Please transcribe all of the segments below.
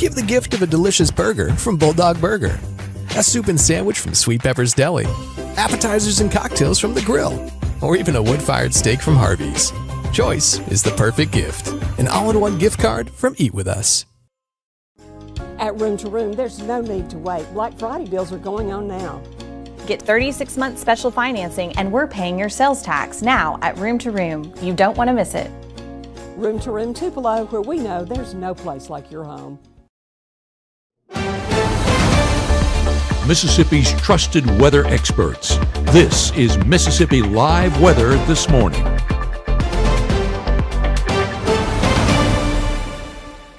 Give the gift of a delicious burger from Bulldog Burger, a soup and sandwich from Sweet Pepper's Deli, appetizers and cocktails from The Grill, or even a wood-fired steak from Harvey's. Choice is the perfect gift. An all-in-one gift card from Eat With Us. At Room to Room, there's no need to wait. Black Friday deals are going on now. Get 36-month special financing and we're paying your sales tax now at Room to Room. You don't want to miss it. Room to Room Tupelo, where we know there's no place like your home. Mississippi's trusted weather experts. This is Mississippi Live Weather This Morning.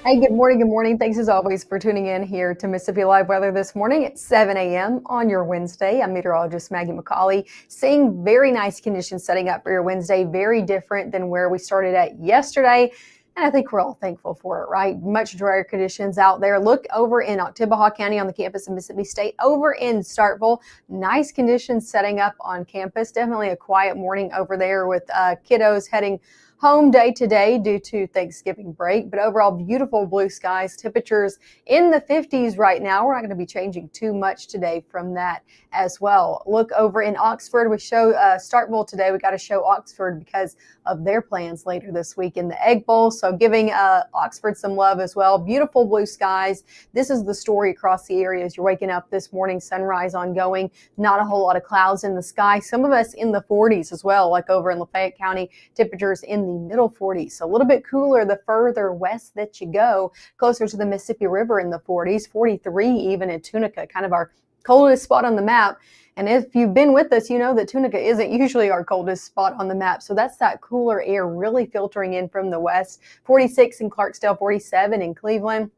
Hey, good morning. Good morning. Thanks as always for tuning in here to Mississippi Live Weather This Morning at 7 a.m. on your Wednesday. I'm meteorologist Maggye McCauley, seeing very nice conditions setting up for your Wednesday, very different than where we started at yesterday. And I think we're all thankful for it, right? Much drier conditions out there. Look over in Oktibbeha County on the campus of Mississippi State, over in Starkville. Nice conditions setting up on campus. Definitely a quiet morning over there with kiddos heading home day to day due to Thanksgiving break, but overall beautiful blue skies, temperatures in the 50s right now. We're not going to be changing too much today from that as well. Look over in Oxford. We show Starkville today. We got to show Oxford because of their plans later this week in the Egg Bowl. So giving Oxford some love as well. Beautiful blue skies. This is the story across the area as you're waking up this morning, sunrise ongoing. Not a whole lot of clouds in the sky. Some of us in the 40s as well, like over in Lafayette County, temperatures in the middle 40s. So a little bit cooler the further west that you go, closer to the Mississippi River in the 40s, 43 even in Tunica, kind of our coldest spot on the map. And if you've been with us, you know that Tunica isn't usually our coldest spot on the map. So that's that cooler air really filtering in from the west. 46 in Clarksdale, 47 in Cleveland.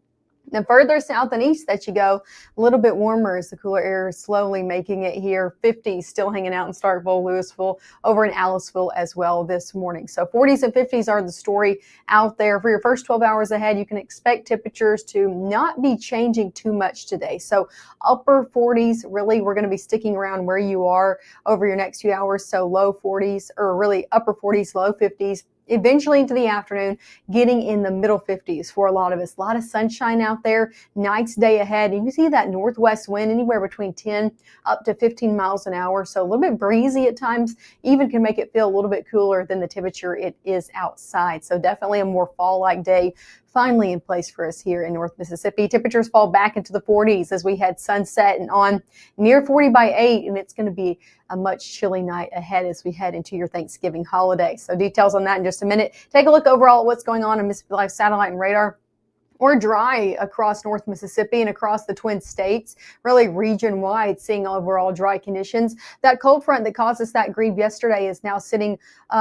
The further south and east that you go, a little bit warmer as the cooler air is slowly making it here. 50s still hanging out in Starkville, Louisville, over in Aliceville as well this morning. So 40s and 50s are the story out there. For your first 12 hours ahead, you can expect temperatures to not be changing too much today. So upper 40s, really, we're going to be sticking around where you are over your next few hours. So low 40s, or really upper 40s, low 50s. Eventually into the afternoon, getting in the middle 50s for a lot of us. A lot of sunshine out there, nice day ahead. And you see that northwest wind anywhere between 10 up to 15 miles an hour. So a little bit breezy at times, even can make it feel a little bit cooler than the temperature it is outside. So definitely a more fall-like day finally in place for us here in North Mississippi. Temperatures fall back into the 40s as we head sunset and on near 40 by 8, and it's going to be a much chilly night ahead as we head into your Thanksgiving holiday. So details on that in just a minute. Take a look overall at what's going on Mississippi Live satellite and radar. Or dry across North Mississippi and across the Twin States, really region-wide, seeing overall dry conditions. That cold front that caused us that grief yesterday is now sitting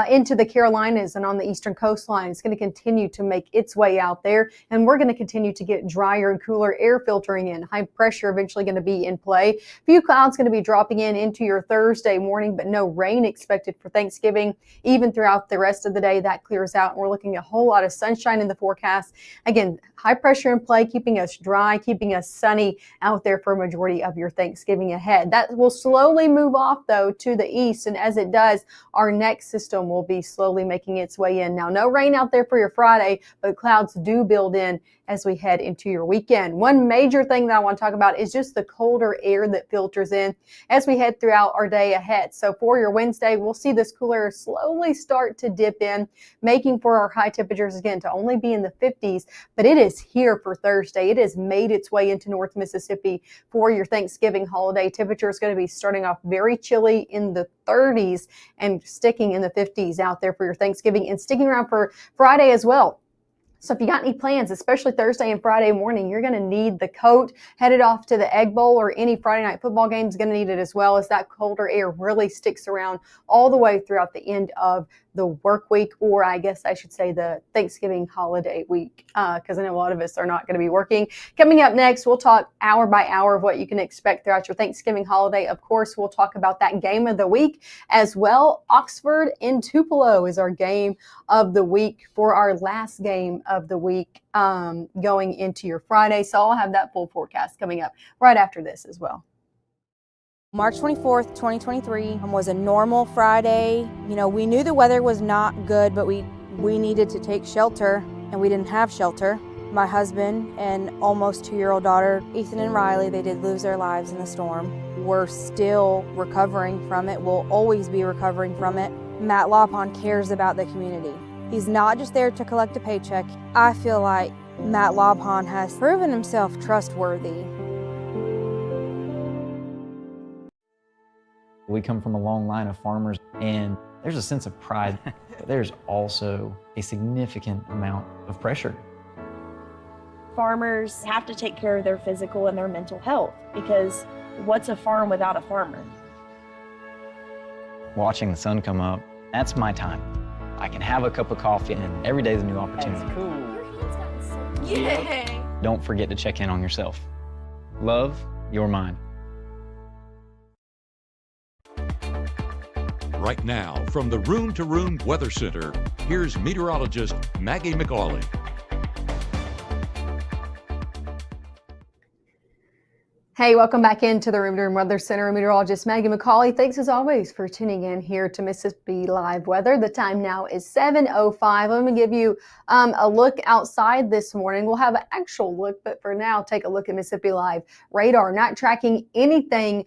into the Carolinas and on the eastern coastline. It's going to continue to make its way out there, and we're going to continue to get drier and cooler air filtering in. High pressure eventually going to be in play. A few clouds going to be dropping in into your Thursday morning, but no rain expected for Thanksgiving. Even throughout the rest of the day, that clears out, and we're looking at a whole lot of sunshine in the forecast. Again, high pressure in play, keeping us dry, keeping us sunny out there for a majority of your Thanksgiving ahead. That will slowly move off, though, to the east, and as it does, our next system will be slowly making its way in. Now, no rain out there for your Friday, but clouds do build in as we head into your weekend. One major thing that I want to talk about is just the colder air that filters in as we head throughout our day ahead. So for your Wednesday, we'll see this cooler air slowly start to dip in, making for our high temperatures again to only be in the 50s, but it is here for Thursday. It has made its way into North Mississippi for your Thanksgiving holiday. Temperature is going to be starting off very chilly in the 30s and sticking in the 50s out there for your Thanksgiving and sticking around for Friday as well. So if you got any plans, especially Thursday and Friday morning, you're going to need the coat. Headed off to the Egg Bowl or any Friday night football game is going to need it as well, as that colder air really sticks around all the way throughout the end of the work week, or I guess I should say the Thanksgiving holiday week, because I know a lot of us are not going to be working. Coming up next, we'll talk hour by hour of what you can expect throughout your Thanksgiving holiday. Of course, we'll talk about that game of the week as well. Oxford and Tupelo is our game of the week for our last game of the week going into your Friday. So I'll have that full forecast coming up right after this as well. March 24th, 2023 was a normal Friday. You know, we knew the weather was not good, but we needed to take shelter, and we didn't have shelter. My husband and almost 2-year-old daughter, Ethan and Riley, they did lose their lives in the storm. We're still recovering from it. We'll always be recovering from it. Matt Lopon cares about the community. He's not just there to collect a paycheck. I feel like Matt Lopon has proven himself trustworthy. We come from a long line of farmers, and there's a sense of pride, but there's also a significant amount of pressure. Farmers have to take care of their physical and their mental health, because what's a farm without a farmer? Watching the sun come up, that's my time. I can have a cup of coffee, and every day is a new opportunity. That's cool. Your hand's gotten so yay! Don't forget to check in on yourself. Love your mind. Right now, from the Room to Room Weather Center, here's meteorologist Maggye McCauley. Hey, welcome back into the Room to Room Weather Center. Meteorologist Maggye McCauley. Thanks as always for tuning in here to Mississippi Live Weather. The time now is 7:05. Let me give you a look outside this morning. We'll have an actual look, but for now, take a look at Mississippi Live radar. Not tracking anything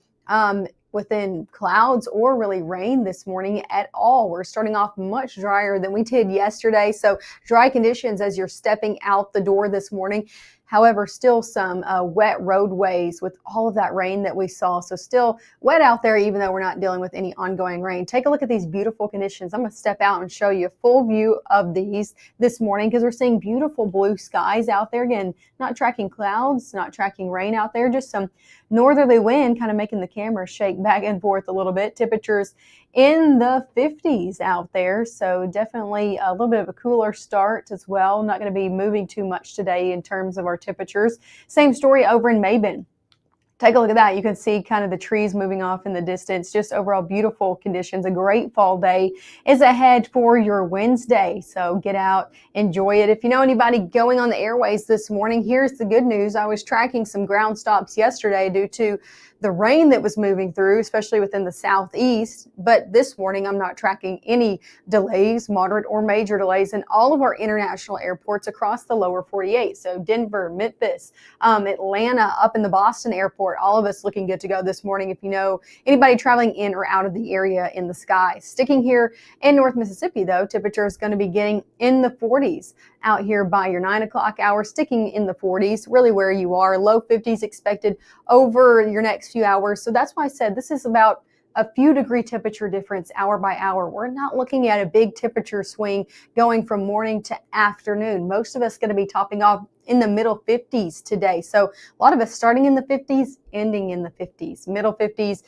within clouds or really rain this morning at all. We're starting off much drier than we did yesterday. So dry conditions as you're stepping out the door this morning. However, still some wet roadways with all of that rain that we saw. So still wet out there, even though we're not dealing with any ongoing rain. Take a look at these beautiful conditions. I'm going to step out and show you a full view of these this morning because we're seeing beautiful blue skies out there. Again, not tracking clouds, not tracking rain out there, just some northerly wind kind of making the camera shake back and forth a little bit. Temperatures in the 50s out there. So definitely a little bit of a cooler start as well. Not going to be moving too much today in terms of our temperatures. Same story over in Mabin. Take a look at that. You can see kind of the trees moving off in the distance. Just overall beautiful conditions. A great fall day is ahead for your Wednesday. So get out, enjoy it. If you know anybody going on the airways this morning, here's the good news. I was tracking some ground stops yesterday due to the rain that was moving through, especially within the southeast. But this morning, I'm not tracking any delays, moderate or major delays in all of our international airports across the lower 48. So Denver, Memphis, Atlanta, up in the Boston airport, all of us looking good to go this morning. If you know anybody traveling in or out of the area in the sky. Sticking here in North Mississippi, though, temperature is going to be getting in the 40s out here by your 9 o'clock hour, sticking in the 40s, really where you are. Low 50s expected over your next few hours. So that's why I said this is about a few degree temperature difference hour by hour. We're not looking at a big temperature swing going from morning to afternoon. Most of us going to be topping off in the middle 50s today. So a lot of us starting in the 50s, ending in the 50s. Middle 50s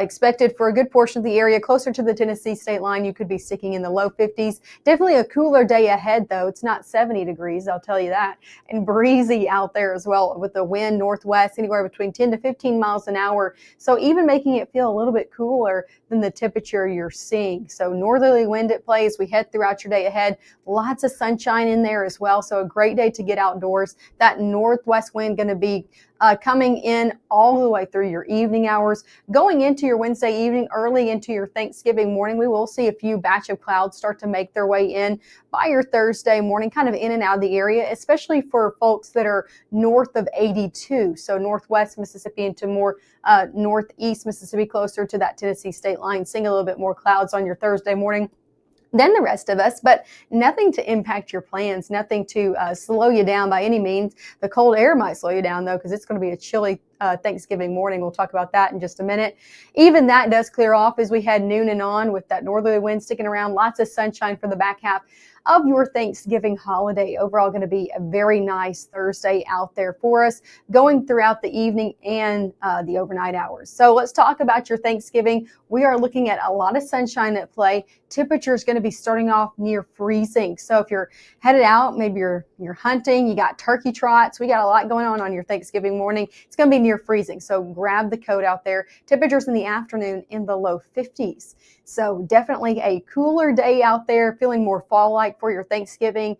expected for a good portion of the area. Closer to the Tennessee state line, you could be sticking in the low 50s. Definitely a cooler day ahead, though. It's not 70 degrees, I'll tell you that. And breezy out there as well with the wind northwest, anywhere between 10 to 15 miles an hour. So even making it feel a little bit cooler than the temperature you're seeing. So northerly wind at play as we head throughout your day ahead. Lots of sunshine in there as well. So a great day to get outdoors. That northwest wind going to be coming in all the way through your evening hours. Going into your Wednesday evening, early into your Thanksgiving morning, we will see a few batch of clouds start to make their way in by your Thursday morning, kind of in and out of the area, especially for folks that are north of 82. So northwest Mississippi into more northeast Mississippi, closer to that Tennessee state line, seeing a little bit more clouds on your Thursday morning than the rest of us, but nothing to impact your plans, nothing to slow you down by any means. The cold air might slow you down, though, because it's going to be a chilly Thanksgiving morning. We'll talk about that in just a minute. Even that does clear off as we head noon and on with that northerly wind sticking around. Lots of sunshine for the back half of your Thanksgiving holiday. Overall going to be a very nice Thursday out there for us going throughout the evening and the overnight hours. So let's talk about your Thanksgiving. We are looking at a lot of sunshine at play. Temperature is going to be starting off near freezing. So if you're headed out, maybe you're hunting, you got turkey trots, we got a lot going on your Thanksgiving morning. It's going to be near freezing. So grab the coat out there. Temperatures in the afternoon in the low 50s. So definitely a cooler day out there, feeling more fall-like for your Thanksgiving.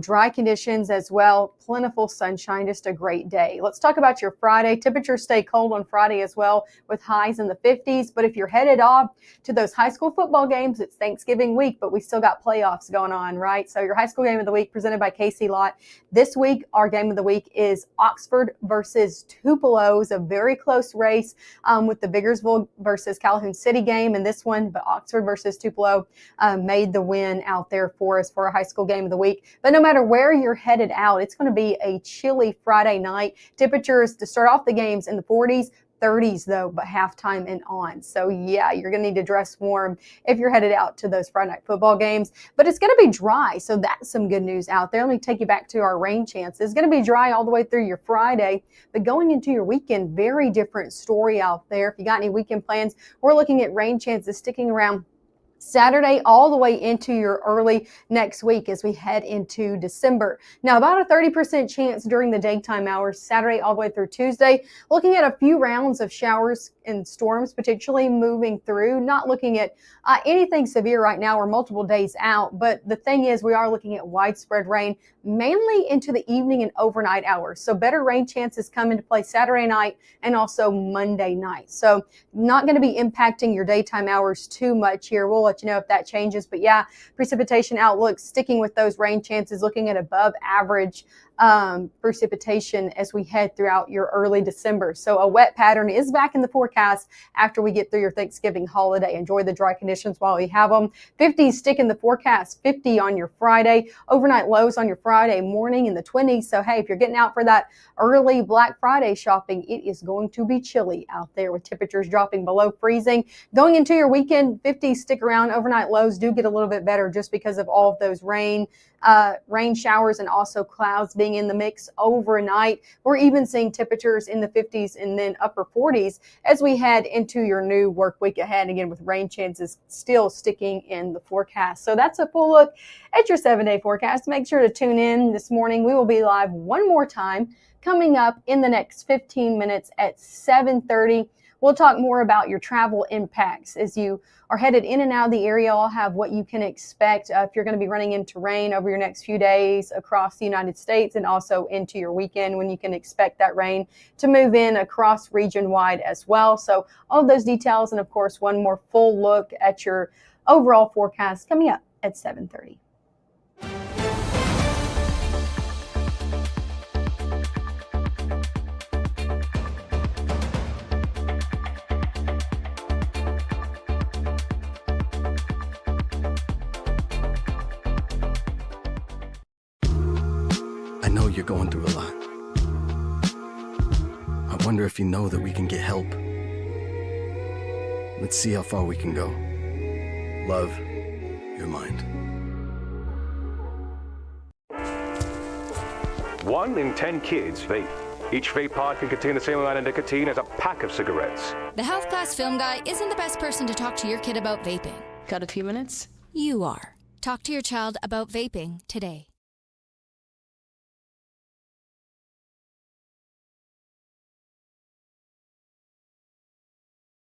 Dry conditions as well. plentiful sunshine, just a great day. Let's talk about your Friday. Temperatures stay cold on Friday as well, with highs in the 50s. But if you're headed off to those high school football games, it's Thanksgiving week, but we still got playoffs going on, right? So your high school game of the week presented by Casey Lott. This week, our game of the week is Oxford versus Tupelo. It's a very close race with the Biggersville versus Calhoun City game in this one, but Oxford versus Tupelo made the win out there for us for our high school game of the week. But no matter where you're headed out, it's going to be a chilly Friday night. Temperatures to start off the games in the 40s, 30s though, but halftime and on. So yeah, you're going to need to dress warm if you're headed out to those Friday night football games. But it's going to be dry, so that's some good news out there. Let me take you back to our rain chances. It's going to be dry all the way through your Friday, but going into your weekend, very different story out there. If you got any weekend plans, we're looking at rain chances sticking around Saturday all the way into your early next week as we head into December. Now, about a 30% chance during the daytime hours, Saturday all the way through Tuesday. Looking at a few rounds of showers and storms potentially moving through. Not looking at anything severe right now. We're multiple days out, but the thing is we are looking at widespread rain, mainly into the evening and overnight hours. So better rain chances come into play Saturday night and also Monday night. So not going to be impacting your daytime hours too much here. We'll let you know if that changes. But yeah, precipitation outlook sticking with those rain chances, looking at above average precipitation as we head throughout your early December. So a wet pattern is back in the forecast after we get through your Thanksgiving holiday. Enjoy the dry conditions while we have them. 50s stick in the forecast, 50 on your Friday, overnight lows on your Friday morning in the 20s. So hey, if you're getting out for that early Black Friday shopping, it is going to be chilly out there with temperatures dropping below freezing. Going into your weekend, 50s stick around. Overnight lows do get a little bit better just because of all of those rain showers and also clouds being in the mix overnight. We're even seeing temperatures in the 50s and then upper 40s as we head into your new work week ahead, again with rain chances still sticking in the forecast. So that's a full look at your 7-day forecast. Make sure to tune in this morning. We will be live one more time coming up in the next 15 minutes at 7:30. We'll talk more about your travel impacts as you are headed in and out of the area. I'll have what you can expect if you're going to be running into rain over your next few days across the United States and also into your weekend when you can expect that rain to move in across region wide as well. So all of those details and of course one more full look at your overall forecast coming up at 7:30. I know you're going through a lot. I wonder if you know that we can get help. Let's see how far we can go. Love, your mind. 1 in 10 kids vape. Each vape pod can contain the same amount of nicotine as a pack of cigarettes. The Health Class Film Guy isn't the best person to talk to your kid about vaping. Got a few minutes? You are. Talk to your child about vaping today.